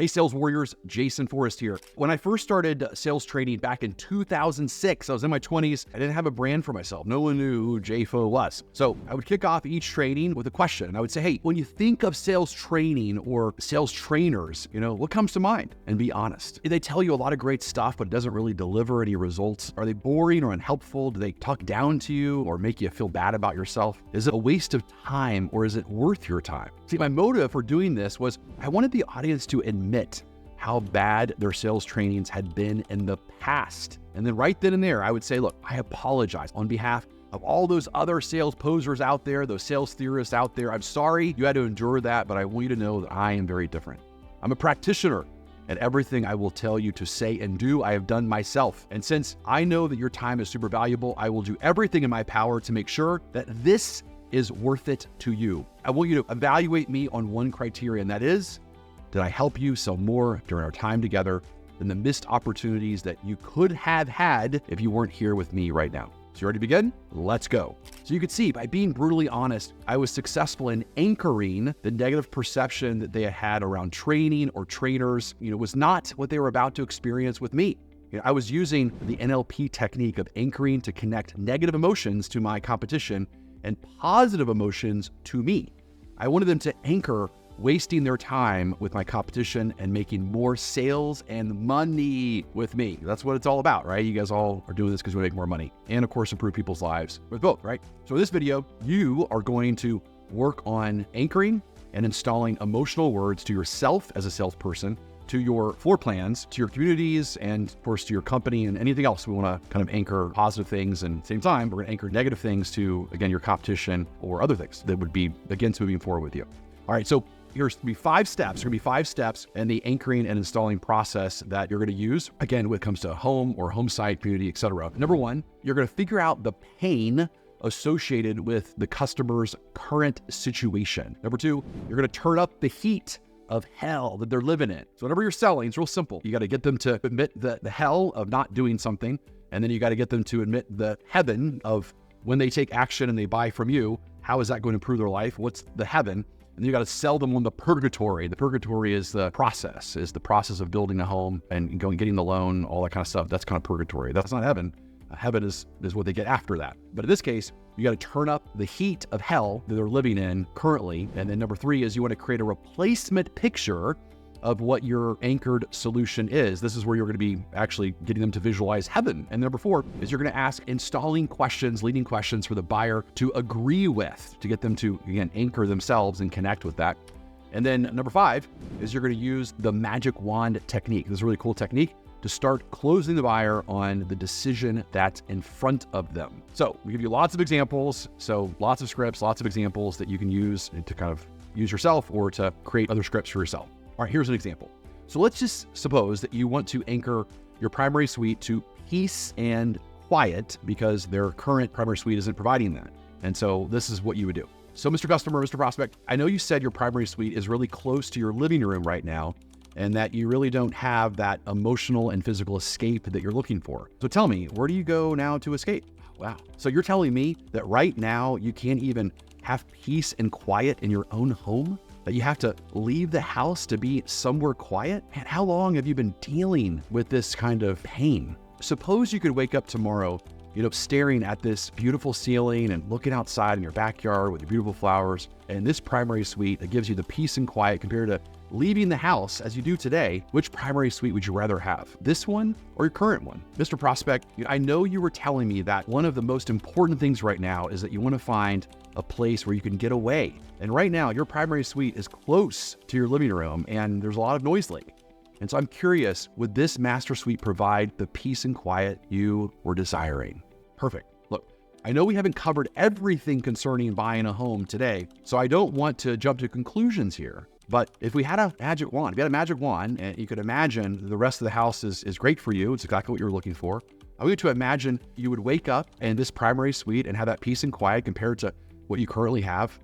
Hey, sales warriors, Jason Forrest here. When I first started sales training back in 2006, I was in my 20s. I didn't have a brand for myself. No one knew who JFO was. So I would kick off each training with a question. And I would say, hey, when you think of sales training or sales trainers, what comes to mind? And be honest. They tell you a lot of great stuff, but it doesn't really deliver any results. Are they boring or unhelpful? Do they talk down to you or make you feel bad about yourself? Is it a waste of time or is it worth your time? See, my motive for doing this was I wanted the audience to admit how bad their sales trainings had been in the past. And then right then and there, I would say, look, I apologize on behalf of all those other sales posers out there, those sales theorists out there. I'm sorry you had to endure that, but I want you to know that I am very different. I'm a practitioner, and everything I will tell you to say and do, I have done myself. And since I know that your time is super valuable, I will do everything in my power to make sure that this is worth it to you. I want you to evaluate me on one criteria, and that is, did I help you sell more during our time together than the missed opportunities that you could have had if you weren't here with me right now? So you ready to begin? Let's go. So you could see by being brutally honest, I was successful in anchoring the negative perception that they had around training or trainers, was not what they were about to experience with me. I was using the NLP technique of anchoring to connect negative emotions to my competition and positive emotions to me. I wanted them to anchor wasting their time with my competition and making more sales and money with me. That's what it's all about, right? You guys all are doing this because we make more money and, of course, improve people's lives with both, right? So in this video, you are going to work on anchoring and installing emotional words to yourself as a salesperson, to your floor plans, to your communities, and of course to your company and anything else. We want to kind of anchor positive things, and at the same time, we're going to anchor negative things to, again, your competition or other things that would be against moving forward with you. All right, so here's going to be 5 steps. There's going to be 5 steps in the anchoring and installing process that you're going to use, again, when it comes to home or home site, community, etc. Number 1, you're going to figure out the pain associated with the customer's current situation. Number 2, you're going to turn up the heat of hell that they're living in. So whenever you're selling, it's real simple. You got to get them to admit the hell of not doing something, and then you got to get them to admit the heaven of when they take action and they buy from you. How is that going to improve their life? What's the heaven? And you got to sell them on the purgatory. The purgatory is the process of building a home and getting the loan, all that kind of stuff. That's kind of purgatory. That's not heaven. Heaven is what they get after that. But in this case, you got to turn up the heat of hell that they're living in currently. And then number 3 is you want to create a replacement picture of what your anchored solution is. This is where you're going to be actually getting them to visualize heaven. And number 4 is you're going to ask installing questions, leading questions for the buyer to agree with, to get them to, again, anchor themselves and connect with that. And then number 5 is you're going to use the magic wand technique. This is a really cool technique to start closing the buyer on the decision that's in front of them. So we give you lots of examples. So lots of scripts, lots of examples that you can use to kind of use yourself or to create other scripts for yourself. All right, here's an example. So let's just suppose that you want to anchor your primary suite to peace and quiet because their current primary suite isn't providing that. And so this is what you would do. So Mr. Customer, Mr. Prospect, I know you said your primary suite is really close to your living room right now and that you really don't have that emotional and physical escape that you're looking for. So tell me, where do you go now to escape? Wow. So you're telling me that right now you can't even have peace and quiet in your own home? That you have to leave the house to be somewhere quiet? And how long have you been dealing with this kind of pain? Suppose you could wake up tomorrow, staring at this beautiful ceiling and looking outside in your backyard with your beautiful flowers. And this primary suite that gives you the peace and quiet compared to leaving the house as you do today. Which primary suite would you rather have? This one or your current one? Mr. Prospect, I know you were telling me that one of the most important things right now is that you want to find a place where you can get away. And right now, your primary suite is close to your living room and there's a lot of noise lately. And so I'm curious, would this master suite provide the peace and quiet you were desiring? Perfect. Look, I know we haven't covered everything concerning buying a home today, so I don't want to jump to conclusions here. But if we had a magic wand, and you could imagine the rest of the house is great for you, it's exactly what you're looking for. I want you to imagine you would wake up in this primary suite and have that peace and quiet compared to what you currently have.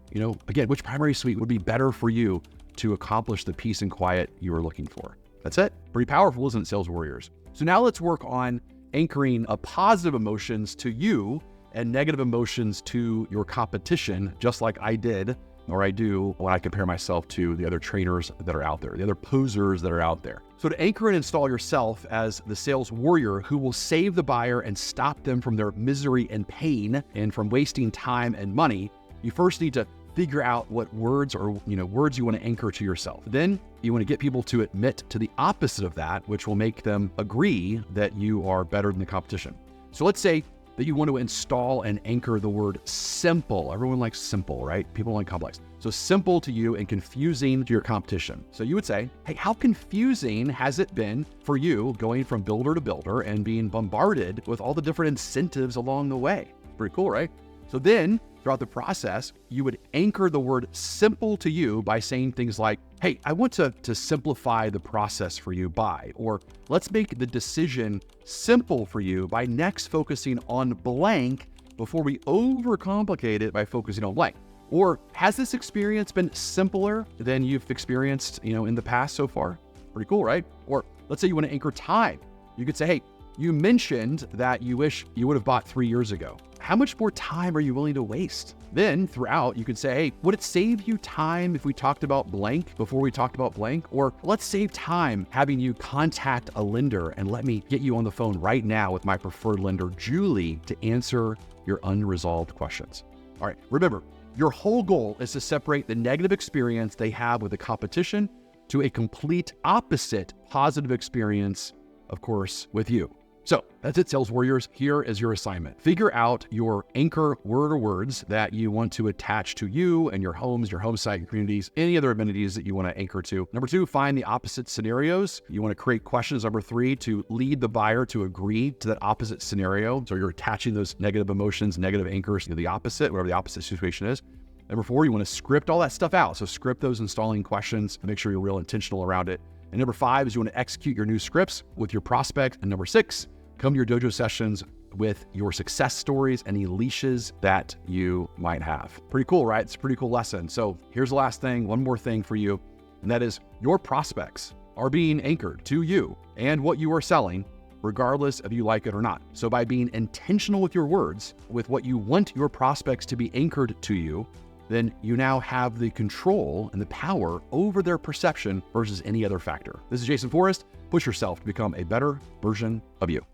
Again, which primary suite would be better for you to accomplish the peace and quiet you are looking for? That's it. Pretty powerful, isn't it, sales warriors? So now let's work on anchoring positive emotions to you and negative emotions to your competition, just like I did or I do when I compare myself to the other trainers that are out there, the other posers that are out there. So to anchor and install yourself as the sales warrior who will save the buyer and stop them from their misery and pain and from wasting time and money, you first need to figure out what words or words you want to anchor to yourself. Then you want to get people to admit to the opposite of that, which will make them agree that you are better than the competition. So let's say that you want to install and anchor the word simple. Everyone likes simple, right? People like complex. So simple to you and confusing to your competition. So you would say, hey, how confusing has it been for you going from builder to builder and being bombarded with all the different incentives along the way? Pretty cool, right? So then throughout the process, you would anchor the word simple to you by saying things like, hey, I want to simplify the process for you by, or let's make the decision simple for you by next focusing on blank before we overcomplicate it by focusing on blank. Or has this experience been simpler than you've experienced, in the past so far? Pretty cool, right? Or let's say you want to anchor time. You could say, hey, you mentioned that you wish you would have bought 3 years ago. How much more time are you willing to waste? Then throughout, you could say, hey, would it save you time if we talked about blank before we talked about blank? Or let's save time having you contact a lender and let me get you on the phone right now with my preferred lender, Julie, to answer your unresolved questions. All right, remember, your whole goal is to separate the negative experience they have with the competition to a complete opposite positive experience, of course, with you. So that's it, Sales Warriors. Here is your assignment. Figure out your anchor word or words that you want to attach to you and your homes, your home site, your communities, any other amenities that you want to anchor to. Number 2, find the opposite scenarios. You want to create questions. Number 3, to lead the buyer to agree to that opposite scenario. So you're attaching those negative emotions, negative anchors to the opposite, whatever the opposite situation is. Number 4, you want to script all that stuff out. So script those installing questions and make sure you're real intentional around it. And number 5 is you want to execute your new scripts with your prospect. And number 6, come to your dojo sessions with your success stories, any leashes that you might have. Pretty cool, right? It's a pretty cool lesson. So here's the last thing, one more thing for you, and that is your prospects are being anchored to you and what you are selling, regardless if you like it or not. So by being intentional with your words, with what you want your prospects to be anchored to you, then you now have the control and the power over their perception versus any other factor. This is Jason Forrest. Push yourself to become a better version of you.